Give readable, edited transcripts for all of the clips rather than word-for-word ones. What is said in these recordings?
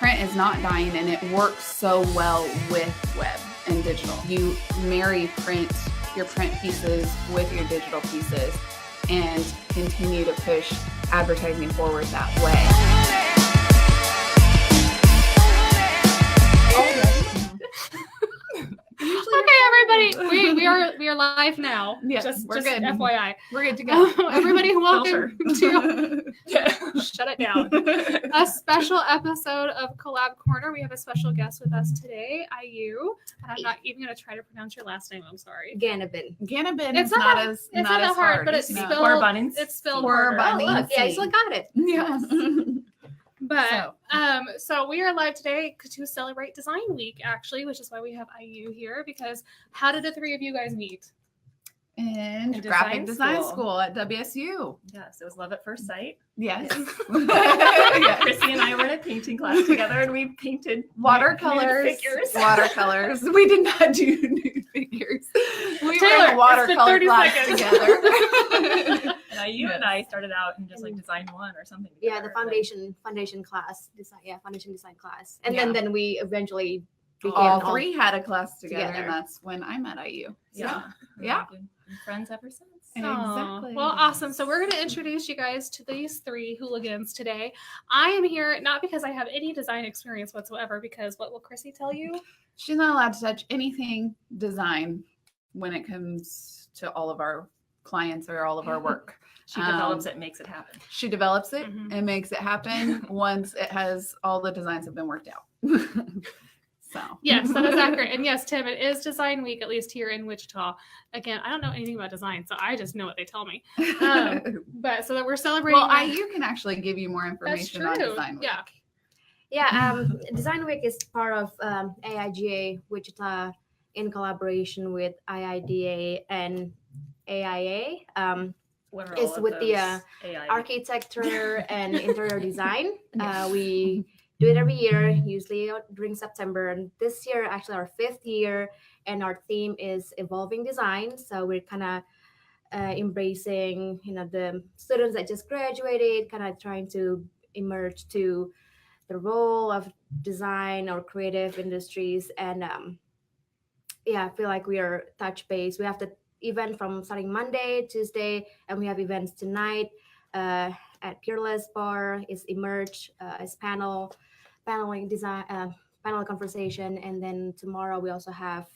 print is not dying, and it works so well with web and digital. You marry your print pieces with your digital pieces and continue to push advertising forward that way. Okay, everybody, we are live now. Yeah, just good. FYI, we're good to go. Everybody, welcome to shut it down. A special episode of Collab Corner. We have a special guest with us today, Ayu. And I'm not even going to try to pronounce your last name. I'm sorry. Gagnebin. Gagnebin It's is not that as hard, but it's no. spelled. It's spelled harder. Oh, look, yeah, I still got it. Yes. But so we are live today to celebrate Design Week, actually, which is why we have Ayu here. Because how did the three of you guys meet? In graphic design school at WSU. Yes, it was love at first sight. Yes. Chrissy and I were in a painting class together, and we painted watercolors. nude figures. Watercolors. We did not do nude figures. We Taylor, were in watercolor class seconds. together. And Ayu and I started out in just like design one or something. Yeah, together, the foundation class, foundation design class, and Yeah. then we eventually became All three had a class together, together. and that's when I met Ayu. So, Yeah. yeah. We've been friends ever since. Exactly. Well, awesome. So we're going to introduce you guys to these three hooligans today. I am here not because I have any design experience whatsoever, because what will Chrissy tell you? She's not allowed to touch anything design when it comes to all of our clients or all of our work. She develops it, makes it happen. She develops it Mhm. and makes it happen once it has all the designs have been worked out. So Yes, that is accurate. And yes, Tim, it is Design Week, at least here in Wichita. Again, I don't know anything about design, so I just know what they tell me. But so that we're celebrating. well, Ayu can actually give you more information on Design Week. Yeah. Yeah, Design Week is part of AIGA Wichita in collaboration with IIDA and AIA. What are It's all of with the those AI? architecture and interior design. We do it every year, usually during September. And this year, actually our 5th year, and our theme is evolving design. So we're kind of embracing, the students that just graduated, kind of trying to emerge to the role of design or creative industries. And I feel like we are touch base. We have the event from starting Monday, Tuesday, and we have events tonight at Peerless Bar. Is Emerge, is paneling design, panel conversation, and then tomorrow we also have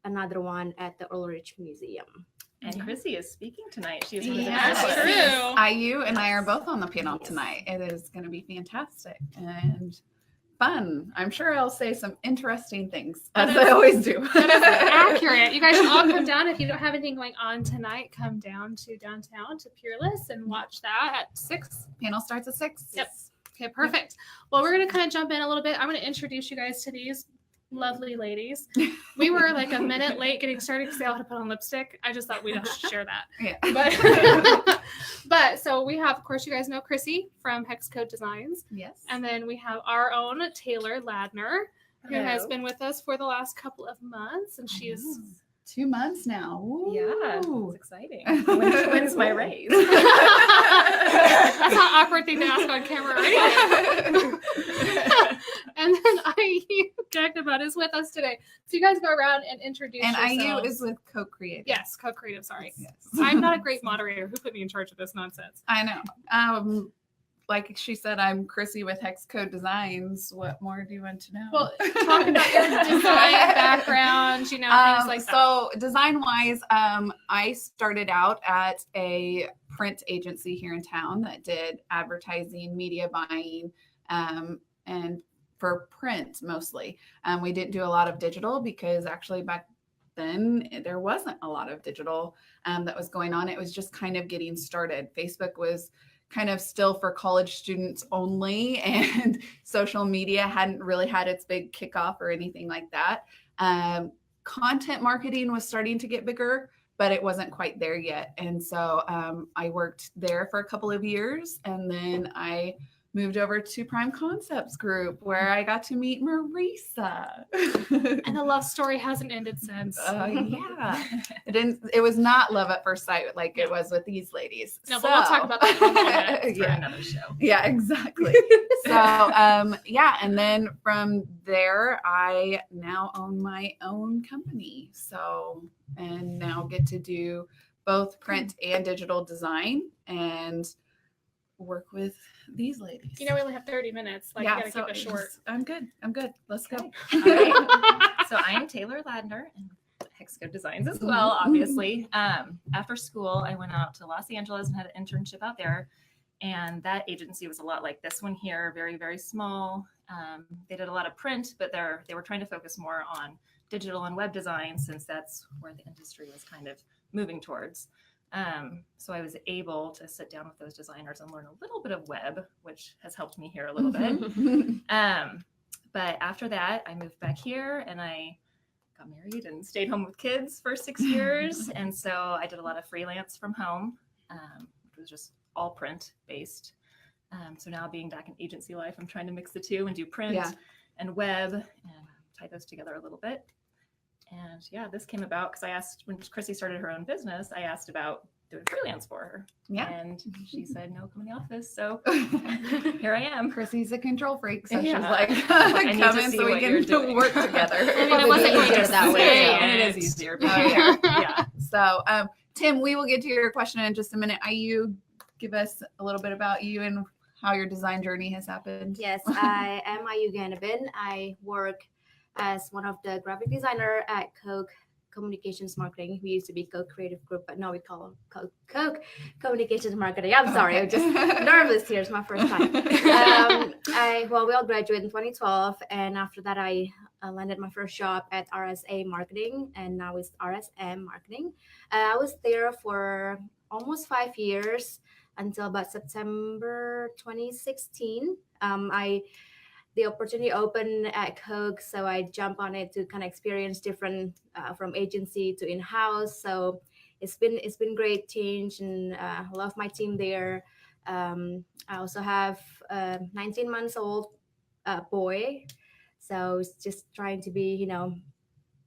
another one at the Ulrich Museum. And Chrissy is speaking tonight. She is Yes. That's true. Ayu and I are both on the panel tonight. It is going to be fantastic and fun. I'm sure I'll say some interesting things, as I always do. That is accurate. You guys should all come down. If you don't have anything going on tonight, come down to downtown to Peerless and watch that at 6. Panel starts at 6. Yep. Okay, perfect. Well, we're going to kind of jump in a little bit. I'm going to introduce you guys to these lovely ladies. We were like a minute late getting started because they all had to put on lipstick. I just thought we'd have to share that. Yeah. But so we have, of course, you guys know Chrissy from Hexcode Designs. Yes. And then we have our own Taylor Ladner, who has Hello. been with us for the last couple of months. And she's 2 months now. Yeah, Ooh. it's exciting. When's my raise? That's not an awkward thing to ask on camera, right? And then Ayu Gagnebin is with us today. So you guys go around and introduce And yourselves. Ayu is with Koch Creative. Yes, co-creative, sorry. Yes. I'm not a great moderator. Who put me in charge of this nonsense? I know. Like she said, I'm Chrissy with Hexcode Designs. What more do you want to know? Well, talk about your design background, things like that. So design-wise, I started out at a print agency here in town that did advertising, media buying, and for print mostly. We didn't do a lot of digital because actually back then there wasn't a lot of digital that was going on. It was just kind of getting started. Facebook was kind of still for college students only, and social media hadn't really had its big kickoff or anything like that. Content marketing was starting to get bigger, but it wasn't quite there yet. And so I worked there for a couple of years, and then I moved over to Prime Concepts Group, where I got to meet Marisa. And the love story hasn't ended since. Yeah, it was not love at first sight like it was with these ladies. No, but we'll talk about that in a minute. For Yeah. another show. Yeah, exactly. So, yeah, and then from there, I now own my own company. So, and now get to do both print and digital design and work with these ladies. You know, we only have 30 minutes. Like, you gotta keep it short. I'm good. Let's go. All right. So I'm Taylor Ladner and Hexcode Designs as well, obviously. After school, I went out to Los Angeles and had an internship out there. And that agency was a lot like this one here, very, very small. They did a lot of print, but they were trying to focus more on digital and web design, since that's where the industry was kind of moving towards. So I was able to sit down with those designers and learn a little bit of web, which has helped me here a little bit. But after that, I moved back here and I got married and stayed home with kids for 6 years. And so I did a lot of freelance from home, which was just all print based. So now being back in agency life, I'm trying to mix the two and do print and web and tie those together a little bit. And yeah, this came about because I asked, when Chrissy started her own business, I asked about doing freelance for her. Yeah. And she said, no, come in the office. So here I am. Chrissy's a control freak, so she's Yeah. like, I need come to in see so we what you're can doing. work together. I mean, it Probably wasn't easier going to that way, say so. And it it. is easier. Oh, yeah. Yeah. So, Tim, we will get to your question in just a minute. Ayu, give us a little bit about you and how your design journey has happened. Yes, I am Ayu Gagnebin. I work as one of the graphic designer at Koch Communications Marketing. We used to be Koch Creative Group, but now we call it Koch Communications Marketing. I'm sorry, I'm just nervous here. It's my first time. We all graduated in 2012, and after that, I landed my first job at RSA Marketing, and now it's RSM Marketing. I was there for almost 5 years until about September 2016. The opportunity opened at Koch, so I jumped on it to kind of experience different from agency to in-house. So it's been great change, and I love my team there. I also have a 19 months old boy, so it's just trying to be,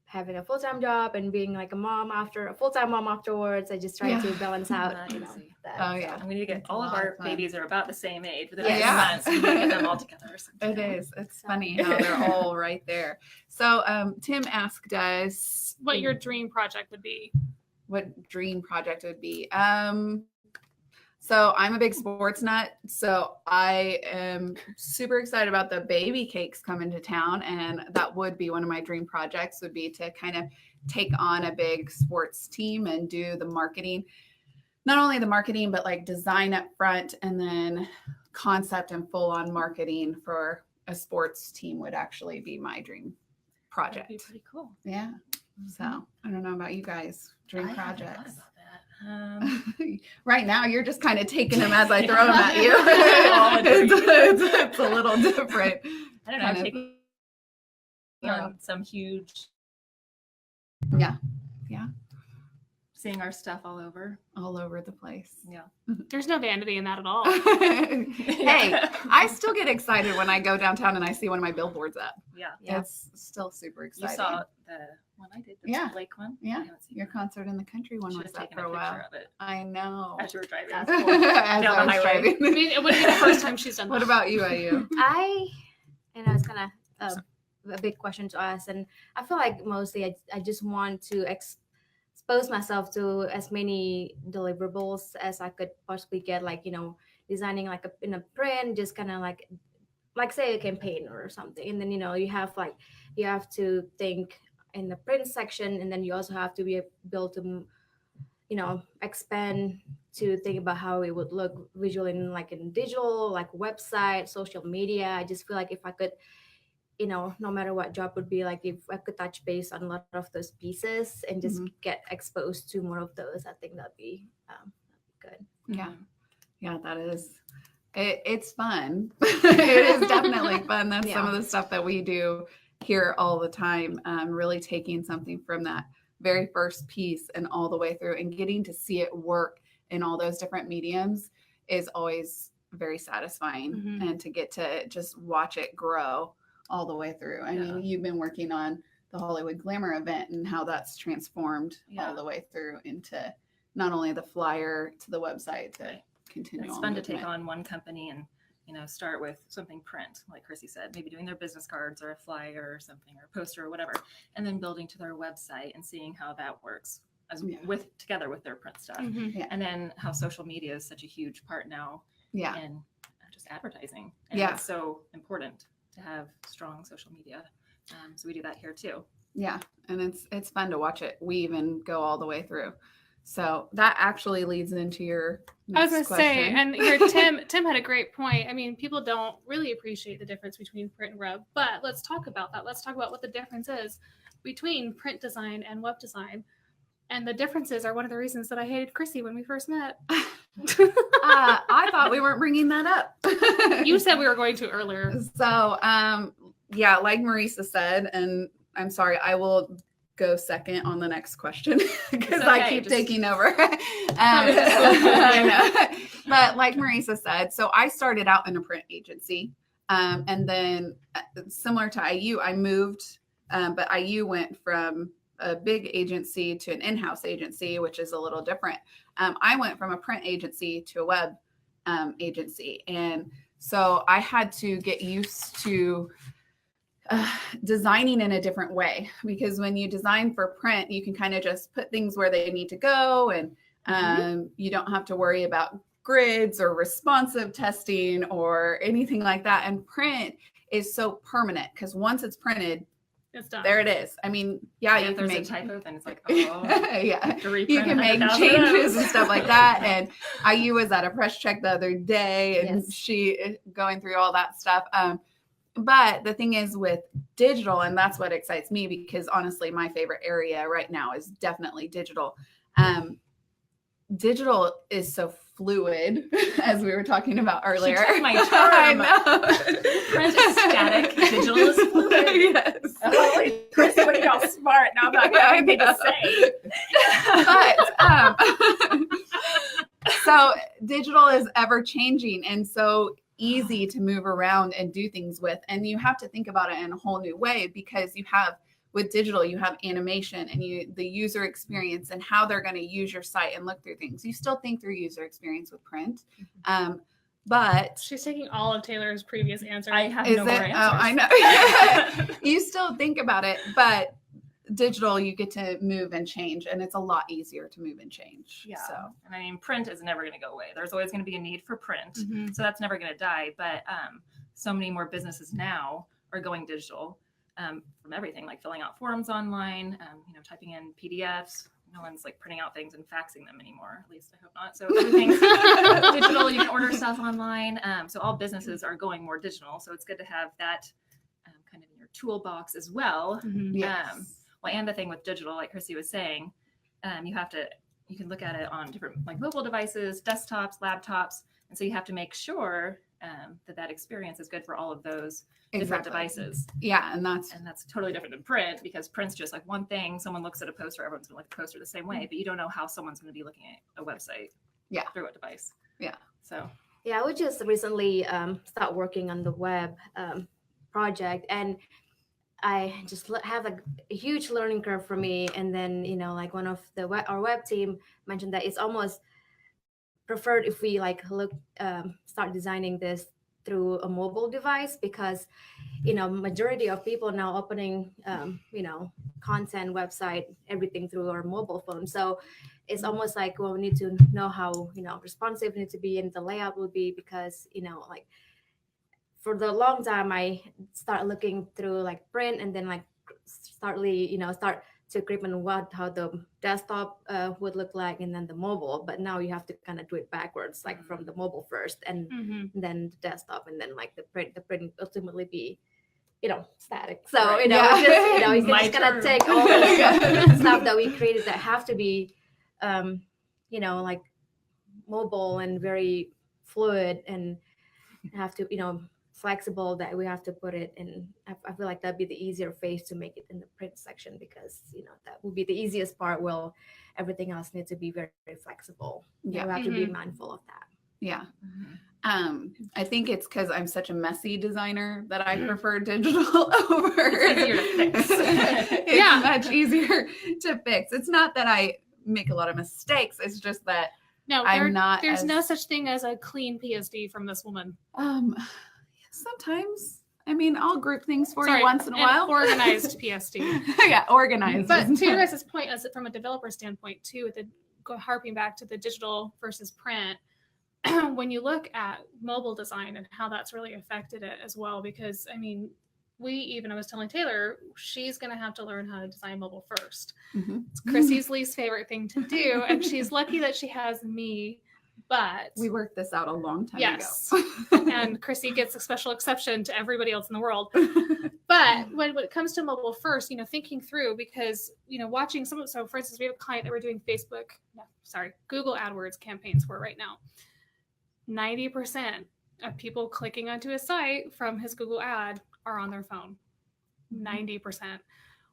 having a full-time job and being like a full-time mom afterwards. I just try to balance out, Not easy. that. Oh, yeah. I'm going to get It's a all of lot our of fun. babies are about the same age. Within Yes. a few months, we need to get them all together. It is. It's funny how they're all right there. So, Tim asked us What your dream project would be. what dream project would be. So I'm a big sports nut, so I am super excited about the baby cakes coming to town, and that would be one of my dream projects, would be to kind of take on a big sports team and do the marketing, not only the marketing, but like design up front, and then concept and full on marketing for a sports team would actually be my dream project. That'd be pretty cool. Yeah. So I don't know about you guys, dream I hadn't thought projects. about that. Right now, you're just kind of taking them as I throw them at you. All a dream. it's a little different. I don't know. Kind of- Taking on some huge, Yeah, seeing our stuff all over. all over the place. Yeah. There's no vanity in that at all. Hey, I still get excited when I go downtown and I see one of my billboards up. Yeah. Yeah. It's still super You exciting. saw the one I did, the Yeah. Lake one? Yeah. I haven't seen Your that. concert in the country one Should was have up taken for a a picture while. of it I know. as you were driving. That's As cool. I Down the was highway. driving. I mean, it would be the first time she's done What that. about you, Ayu? It's kind of a big question to ask, and I feel like mostly I just want to expose myself to as many deliverables as I could possibly get, like designing like in a print, just kind of like say a campaign or something, and then you have to think in the print section, and then you also have to be able to expand to think about how it would look visually in digital, like website, social media. I just feel like if I could, no matter what job would be, like if I could touch base on a lot of those pieces and just get exposed to more of those, I think that'd be good. Yeah. Yeah, that is. It's fun. It is definitely fun. That's some of the stuff that we do here all the time. Really taking something from that very first piece and all the way through and getting to see it work in all those different mediums is always very satisfying, Mhm. and to get to just watch it grow all the way through. I mean, you've been working on the Hollywood Glamour event and how that's transformed all the way through into not only the flyer to the website to continue. It's fun to take on one company and, you know, start with something print, like Chrissy said, maybe doing their business cards or a flyer or something, or a poster or whatever, and then building to their website and seeing how that works as together with their print stuff. Mhm. And then how social media is such a huge part now in just advertising. And it's so important to have strong social media. So we do that here too. Yeah, and it's fun to watch it. We even go all the way through. So that actually leads into your next I was going to say, question. and here Tim had a great point. I mean, people don't really appreciate the difference between print and web, but let's talk about that. Let's talk about what the difference is between print design and web design. And the differences are one of the reasons that I hated Chrissy when we first met. I thought we weren't bringing that up. You said we were going to earlier. So, like Marisa said, and I'm sorry, I will go second on the next question because I keep taking over. I know. But like Marisa said, so I started out in a print agency, and then similar to IU, I moved, but IU went from a big agency to an in-house agency, which is a little different. I went from a print agency to a web agency, and so I had to get used to designing in a different way, because when you design for print, you can kind of just put things where they need to go, and you don't have to worry about grids or responsive testing or anything like that. And print is so permanent because once it's printed, it's done. There it is. I mean, you if can there's make a typo, then it's like, you can make changes and stuff like that. And IU was at a press check the other day, and she going through all that stuff. But the thing is with digital, and that's what excites me, because honestly, my favorite area right now is definitely digital. Digital is so fluid, as we were talking about earlier. She took my term. I know. Print is static, digital is fluid. Yes. Holy Chrissy, what are y'all smart? Now I'm not going to have anything to say. But so digital is ever changing, and so easy to move around and do things with. And you have to think about it in a whole new way, because with digital, you have animation and the user experience and how they're going to use your site and look through things. You still think through user experience with print. But she's taking all of Taylor's previous answers. I have no more answers. Oh, I know. You still think about it, but digital, you get to move and change, and it's a lot easier to move and change. Yeah. So, and I mean, print is never going to go away. There's always going to be a need for print. Mhm. So that's never going to die. But so many more businesses now are going digital from everything, like filling out forms online, typing in PDFs. No one's like printing out things and faxing them anymore. At least I hope not. So everything's digital. You can order stuff online. So all businesses are going more digital. So it's good to have that kind of in your toolbox as well. Mhm. yes. Well, and the thing with digital, like Chrissy was saying, you can look at it on different like mobile devices, desktops, laptops. And so you have to make sure that experience is good for all of those different devices. Yeah. And that's totally different than print, because print's just like one thing. Someone looks at a poster, everyone's going to look at the poster the same way, but you don't know how someone's going to be looking at a website. Yeah. Through what device. Yeah. So. Yeah, I would just recently start working on the web project, and I just have a huge learning curve for me. And then, like one of our web team mentioned that it's almost preferred if we start designing this through a mobile device, because, majority of people now opening, content, website, everything through our mobile phone. So it's almost like, well, we need to know how, responsive it needs to be and the layout will be, because, for the long time, I start looking through like print, and then start to grip on how the desktop would look like, and then the mobile. But now you have to kind of do it backwards, like from the mobile first, and then the desktop, and then like the print ultimately be, static. So right. you just gotta take all the stuff that we created that have to be, like mobile and very fluid, and have to, flexible, that we have to put it in. I feel like that'd be the easier phase to make it in the print section, because that would be the easiest part. Well, everything else needs to be very, very flexible. Yeah. We have to be mindful of that. Yeah. I think it's because I'm such a messy designer that I prefer digital over. It's easier to fix. It's much easier to fix. It's not that I make a lot of mistakes. It's just that there's no such thing as a clean PSD from this woman. Sometimes. I mean, I'll group things for you once in a while. Organized PSD. Yeah, organized. But to your guys' point, as from a developer standpoint too, with harping back to the digital versus print, when you look at mobile design and how that's really affected it as well, because I mean, I was telling Taylor, she's going to have to learn how to design mobile first. Mm-hmm. It's Chrissy's least favorite thing to do. And she's lucky that she has me, but we worked this out a long time ago. And Chrissy gets a special exception to everybody else in the world. But when it comes to mobile first, thinking through, because, watching so for instance, we have a client that we're doing Google AdWords campaigns for right now. 90% of people clicking onto a site from his Google ad are on their phone. 90%.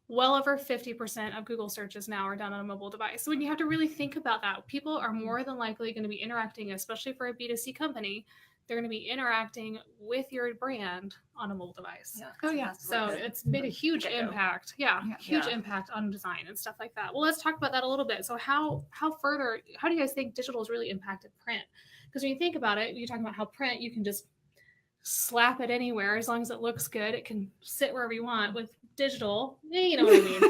Well over 50% of Google searches now are done on a mobile device. So when you have to really think about that, people are more than likely going to be interacting, especially for a B2C company, they're going to be interacting with your brand on a mobile device. Yeah. Oh yeah. So it's made a huge impact. Huge impact on design and stuff like that. Well, let's talk about that a little bit. So how do you guys think digital has really impacted print? Because when you think about it, you're talking about how print, you can just slap it anywhere as long as it looks good. It can sit wherever you want. With digital, you know what I mean.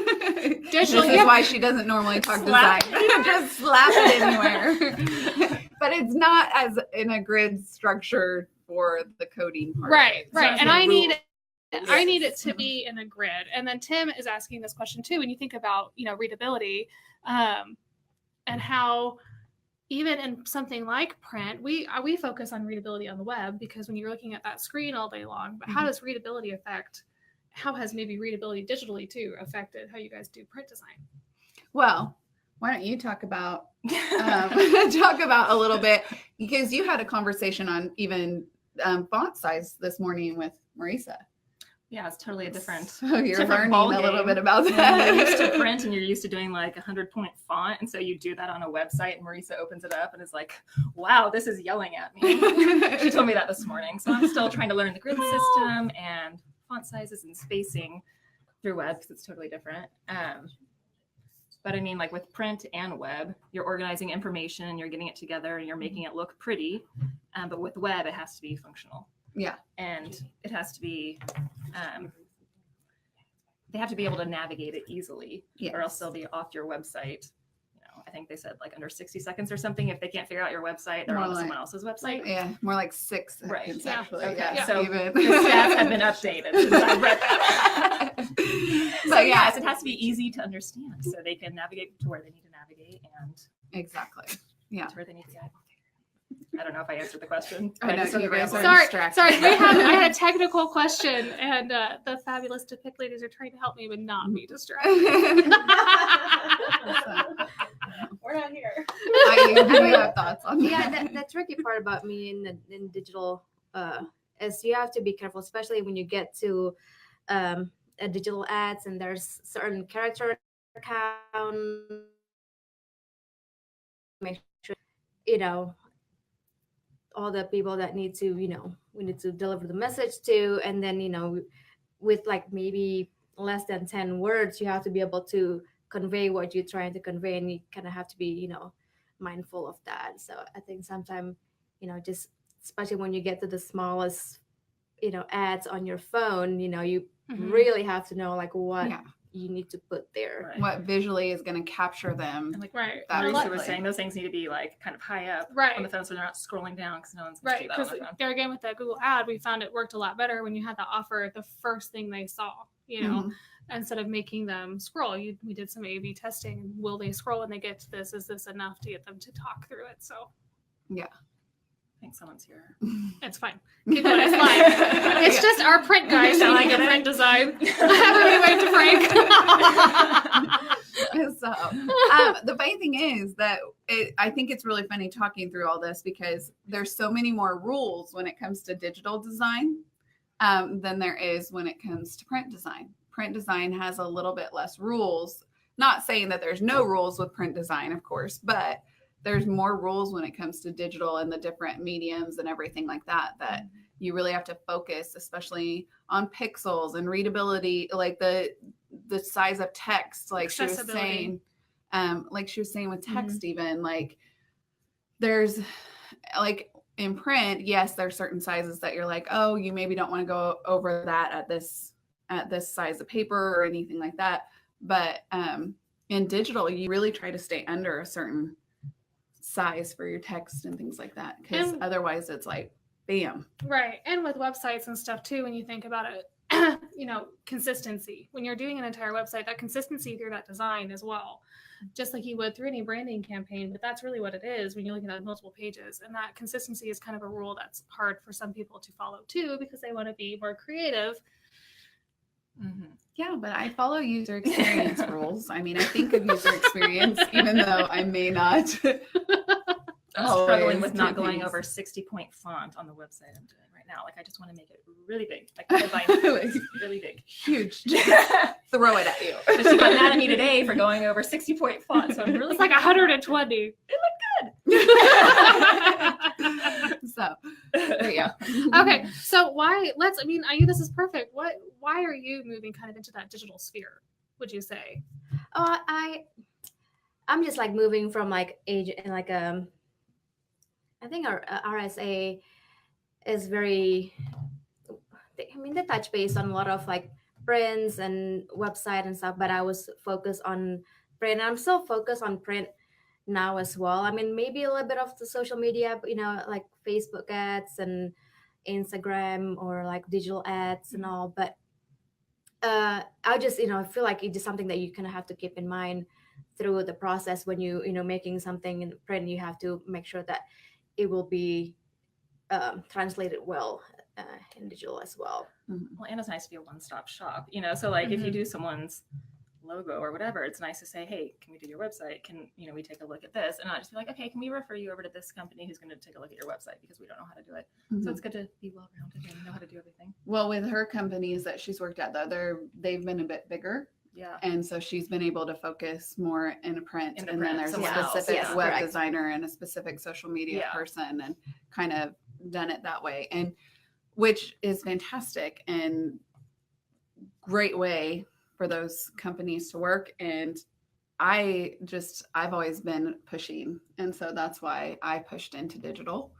Digital, this is why she doesn't normally talk design. Just slap it anywhere. But it's not as in a grid structure for the coding part. Right. And I need it to be in a grid. And then Tim is asking this question too. When you think about, readability, and how even in something like print, we focus on readability on the web because when you're looking at that screen all day long, but how does readability how has maybe readability digitally too affected how you guys do print design? Well, why don't you talk about a little bit, because you had a conversation on even font size this morning with Marisa. Yeah, it's totally a different. So you're learning a little bit about that. You're used to print and you're used to doing like 100-point font. And so you do that on a website and Marisa opens it up and is like, wow, this is yelling at me. She told me that this morning. So I'm still trying to learn the grid system and font sizes and spacing through web because it's totally different. But I mean, like with print and web, you're organizing information and you're getting it together and you're making it look pretty. But with web, it has to be functional. Yeah. And it has to be, they have to be able to navigate it easily, or else they'll be off your website. I think they said like under 60 seconds or something. If they can't figure out your website, they're on someone else's website. Yeah, more like 6 seconds, right. Actually. Okay. Yeah. So the stats have been updated since I read that. So yes, it has to be easy to understand so they can navigate to where they need to navigate and exactly. Yeah. to where they need to go. I don't know if I answered the question. I know, you guys are sorry. distracted. I had a technical question, and the fabulous Depict ladies are trying to help me, but not be distracted. We're not here. I have thoughts on that. Yeah, the tricky part about me in digital is you have to be careful, especially when you get to digital ads and there's certain character count. Make sure, all the people that need to, we need to deliver the message to, and then, with like maybe less than 10 words, you have to be able to convey what you're trying to convey, and you kind of have to be, mindful of that. So I think sometimes, just especially when you get to the smallest, ads on your phone, you really have to know like what you need to put there. Right. What visually is going to capture them. And like Marisa was saying, those things need to be like kind of high up on the phone so they're not scrolling down because no one's going to see that on their phone. There again with that Google ad, we found it worked a lot better when you had the offer the first thing they saw, instead of making them scroll. We did some A/B testing. Will they scroll when they get to this? Is this enough to get them to talk through it? So yeah. I think someone's here. It's fine. Keep going. It's fine. It's just our print guys that like a print design. Everybody wave to Frank. So, the funny thing is that I think it's really funny talking through all this because there's so many more rules when it comes to digital design than there is when it comes to print design. Print design has a little bit less rules. Not saying that there's no rules with print design, of course, but there's more rules when it comes to digital and the different mediums and everything like that, that you really have to focus, especially on pixels and readability, like the size of text, like she was saying, with text, even like there's like in print, yes, there's certain sizes that you're like, oh, you maybe don't want to go over that at this size of paper or anything like that. But in digital, you really try to stay under a certain size for your text and things like that, because otherwise it's like, bam. Right. And with websites and stuff too, when you think about it, consistency. When you're doing an entire website, that consistency through that design as well, just like you would through any branding campaign. But that's really what it is when you're looking at multiple pages. And that consistency is kind of a rule that's hard for some people to follow too, because they want to be more creative. Mm-hmm. Yeah, but I follow user experience rules. I mean, I think of user experience, even though I may not. I'm struggling with not going over 60-point font on the website I'm doing right now. Like, I just want to make it really big. Like, really big. Huge. Throw it at you. But she got mad at me today for going over 60-point font. So I'm really it's like 120. It looked good. So, there you go. Okay. So Ayu, this is perfect. Why are you moving kind of into that digital sphere, would you say? I'm just like moving from like agent and like I think our RSA is very, they touch base on a lot of like prints and website and stuff, but I was focused on print. I'm still focused on print now as well. I mean, maybe a little bit of the social media, but, like Facebook ads and Instagram or like digital ads and all. But I just, I feel like it is something that you kind of have to keep in mind through the process when making something in print. You have to make sure that it will be translated well in digital as well. Mm-hmm. Well, and it's nice to be a one-stop shop, so like if you do someone's logo or whatever, it's nice to say, hey, can we do your website? Can we take a look at this? And not just be like, okay, can we refer you over to this company who's going to take a look at your website because we don't know how to do it. Mm-hmm. So it's good to be well-rounded and know how to do everything. Well, with her companies that she's worked at, though, they've been a bit bigger. Yeah. And so she's been able to focus more in print. And then there's a specific web designer and a specific social media person, and kind of done it that way. And which is fantastic and great way for those companies to work. And I've always been pushing. And so that's why I pushed into digital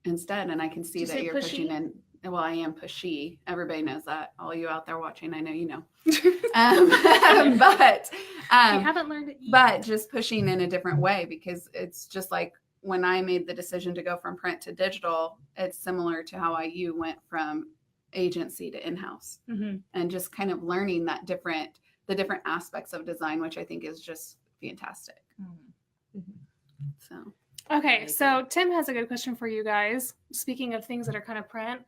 instead. And I can see that you're pushy? Pushing in. Well, I am pushy. Everybody knows that. All you out there watching, I know you know. But you haven't learned it yet. But just pushing in a different way, because it's just like when I made the decision to go from print to digital, it's similar to how Ayu went from agency to in-house, and just kind of learning the different aspects of design, which I think is just fantastic. So. Okay, so Tim has a good question for you guys. Speaking of things that are kind of print,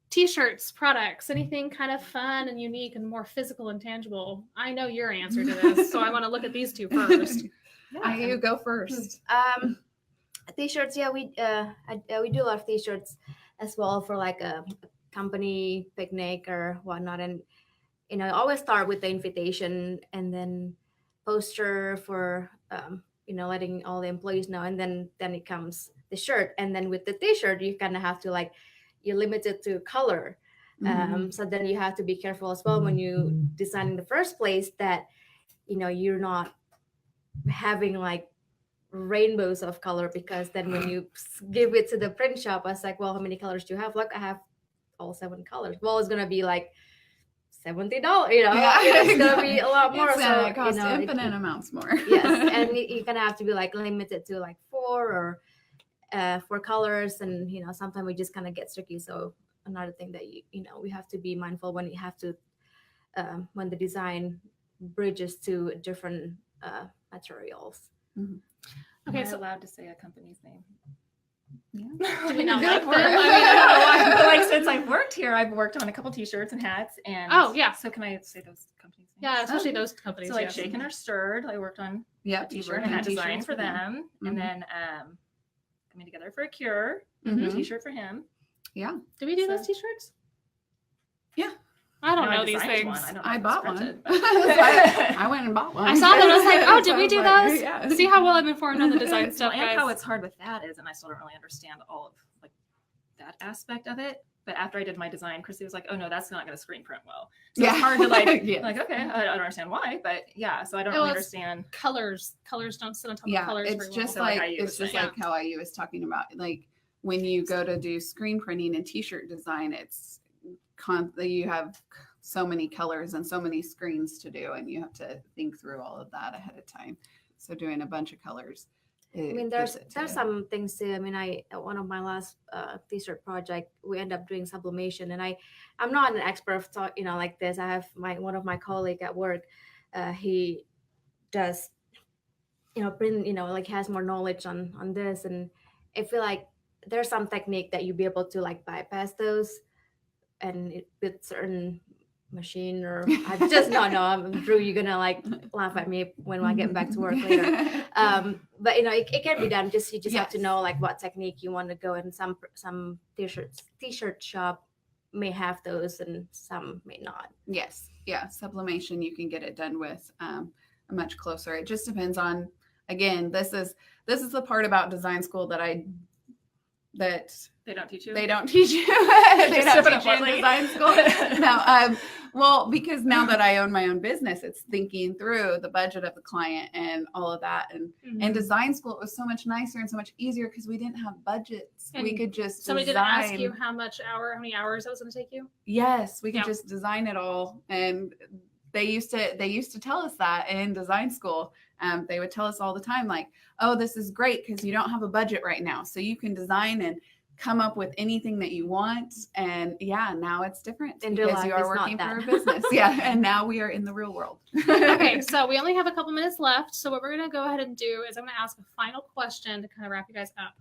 T-shirts, products, anything kind of fun and unique and more physical and tangible. I know your answer to this, so I want to look at these two first. You go first. T-shirts, we do a lot of T-shirts as well for like a company picnic or whatnot. And I always start with the invitation and then poster for letting all the employees know, and then it comes the shirt. And then with the T-shirt, you kind of have to you limit it to color. So then you have to be careful as well when you design in the first place that you're not having like rainbows of color, because then when you give it to the print shop, I was like, well, how many colors do you have? Look, I have all 7 colors. Well, it's gonna be like $70, it's gonna be a lot more. It's gonna cost infinite amounts more. Yes, and you're gonna have to be like limited to like 4 colors, and sometimes we just kind of get tricky. So another thing that we have to be mindful when you have to when the design bridges to different materials. Okay, so allowed to say a company's name. Yeah. Do we not like I mean, I don't know. Like, since I've worked here, I've worked on a couple T-shirts and hats. And so can I say those companies' names? Yeah, especially those companies. So like Shaken or Stirred, I worked on a T-shirt and hat design for them. And then Coming Together for a Cure, a T-shirt for him. Yeah. Did we do those T-shirts? Yeah. I don't know. know these designed things. one. I don't know I if it's bought one. printed, I went and bought one. I saw that. I was like, oh, did we do So I was those? like, yeah. See how well I'm informed on the design Well, stuff, and guys. how it's hard with that is, and I still don't really understand all of like that aspect of it. But after I did my design, Chrissy was like, "Oh no, that's not going to screen print well." So Yeah. it's hard to like, Yeah. like okay, I don't understand why, but yeah. So I don't Well, really it's- understand. Colors don't sit on top Yeah, of colors it's very just well. like like how you it's were just saying. like how Ayu was talking about. Like when you go to do screen printing and T-shirt design, it's you have so many colors and so many screens to do, and you have to think through all of that ahead of time. So doing a bunch of colors. I mean, there's some things too. I mean, at one of my last t-shirt project, we end up doing sublimation, and I'm not an expert of like this. I have one of my colleague at work. He does, print, like has more knowledge on this, and I feel like there's some technique that you be able to like bypass those, and with certain machine or I just don't know. I'm Drew, you're gonna like laugh at me when I get back to work later. But it can be done. You just have to know like what technique you want to go in. Some t-shirt shop may have those and some may not. Yes. Yeah. Sublimation, you can get it done with much closer. It just depends on, again, this is the part about design school that They don't teach you. they don't teach you. They Just don't step it teach you up in lightly. design school. No, well, because now that I own my own business, it's thinking through the budget of the client and all of that. And Mhm. in design school, it was so much nicer and so much easier because we didn't have budgets. And we could just Somebody design. didn't ask you how many hours that was going to take you? Yes, we could Yeah. just design it all. And they used to tell us that in design school. They would tell us all the time, like, oh, this is great because you don't have a budget right now. So you can design and come up with anything that you want. And yeah, now it's different In real because life, you are it's not working for that. a business. Yeah. And now we are in the real world. Okay, so we only have a couple minutes left. So what we're going to go ahead and do is I'm going to ask a final question to kind of wrap you guys up.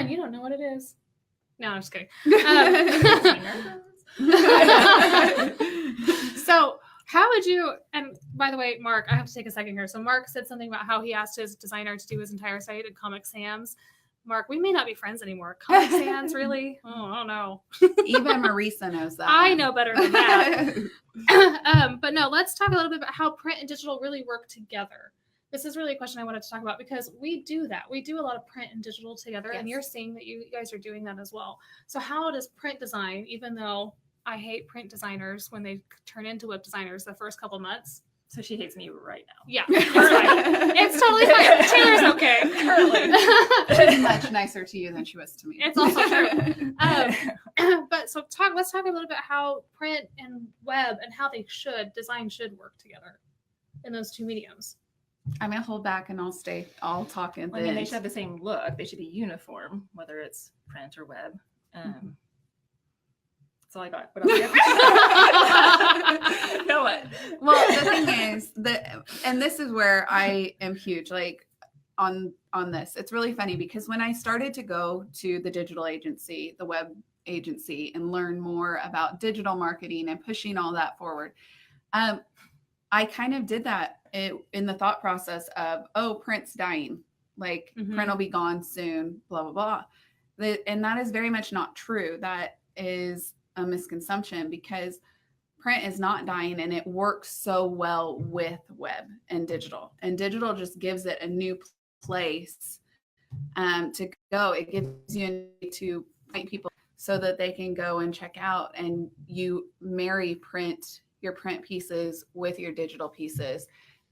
You don't know what it is. No, I'm just kidding. So how would you, and by the way, Mark, I have to take a second here. So Mark said something about how he asked his designer to do his entire site in Comic Sans. Mark, we may not be friends anymore. Comic Sans, really? Oh, I don't know. Even Marisa knows that. I one. know better than that. But no, let's talk a little bit about how print and digital really work together. This is really a question I wanted to talk about because we do that. We do a lot of print and digital together, and Yes. you're seeing that you guys are doing that as well. So how does print design, even though I hate print designers when they turn into web designers the first couple months? So she hates me right now. Yeah, it's totally fine. Taylor's okay. She's much nicer to you than she was to me. It's also true. But so let's talk a little bit how print and web and how design should work together in those two mediums. I'm gonna hold back and I'll talk in I mean, they should have the same look. They should be uniform, whether it's print or web. That's all I got. What else do you have? No, what? Well, the thing is that, and this is where I am huge, like on this. It's really funny because when I started to go to the digital agency, the web agency, and learn more about digital marketing and pushing all that forward, I kind of did that in the thought process of, oh, print's dying, like print will be gone soon, blah, blah, blah. And that is very much not true. That is a misconception because print is not dying and it works so well with web and digital just gives it a new place to go. It gives you a need to point people so that they can go and check out, and you marry your print pieces with your digital pieces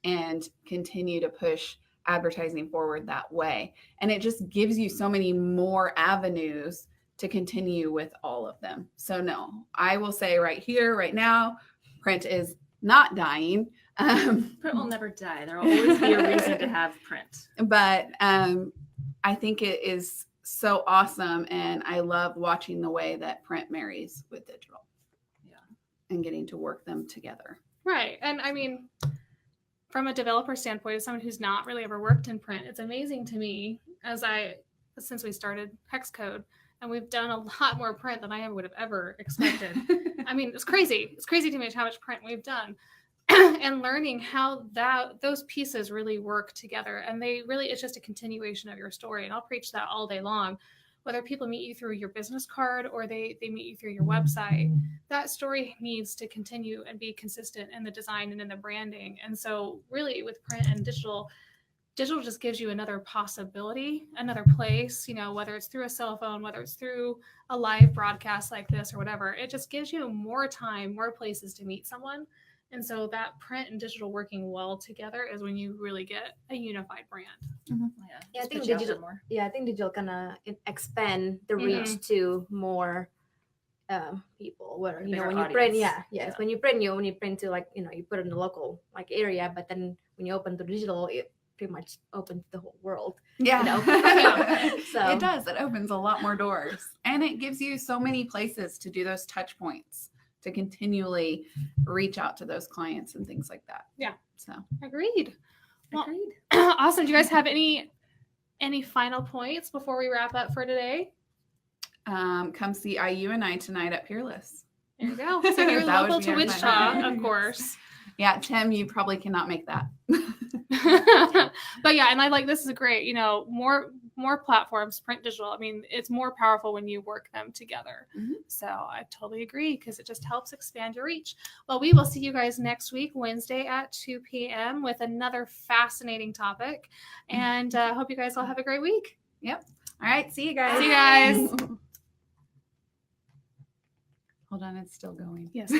and continue to push advertising forward that way. And it just gives you so many more avenues to continue with all of them. So no, I will say right here, right now, print is not dying. Print will never die. There will always be a reason to have print. But I think it is so awesome. And I love watching the way that print marries with digital. Yeah. And getting to work them together. Right. And I mean, from a developer standpoint, as someone who's not really ever worked in print, it's amazing to me since we started Hexcode, and we've done a lot more print than I would have ever expected. I mean, it's crazy. It's crazy to me how much print we've done. And learning how those pieces really work together. And it's just a continuation of your story. And I'll preach that all day long. whether people meet you through your business card or they meet you through your website, that story needs to continue and be consistent in the design and in the branding. And so really with print and digital just gives you another possibility, another place, you know, whether it's through a cell phone, whether it's through a live broadcast like this or whatever. It just gives you more time, more places to meet someone. And so that print and digital working well together is when you really get a unified brand. Yeah, I just think put you out digital. there more. Yeah, I think digital gonna expand the reach to more people. Where A you know bigger when you print, audience. when you print to like you put it in the local like area, but then when you open to digital, it pretty much opens the whole world. Yeah. You know? So It does. It opens a lot more doors, and it gives you so many places to do those touch points to continually reach out to those clients and things like that. Yeah. So Agreed. Well, Agreed. awesome. Do you guys have any final points before we wrap up for today? come see Ayu and I tonight at Peerless. There you go. So you're That would local be to our Wichita, final. of course. Yeah, Tim, you probably cannot make that. But yeah, and I like this is great. You know, more platforms, print, digital. I mean, it's more powerful when you work them together. Mhm. So I totally agree because it just helps expand your reach. Well, we will see you guys next week, Wednesday at 2 p.m. with another fascinating topic. And hope you guys all have a great week. Yep. All right. See you guys. See you guys. Hold on. It's still going. Yes.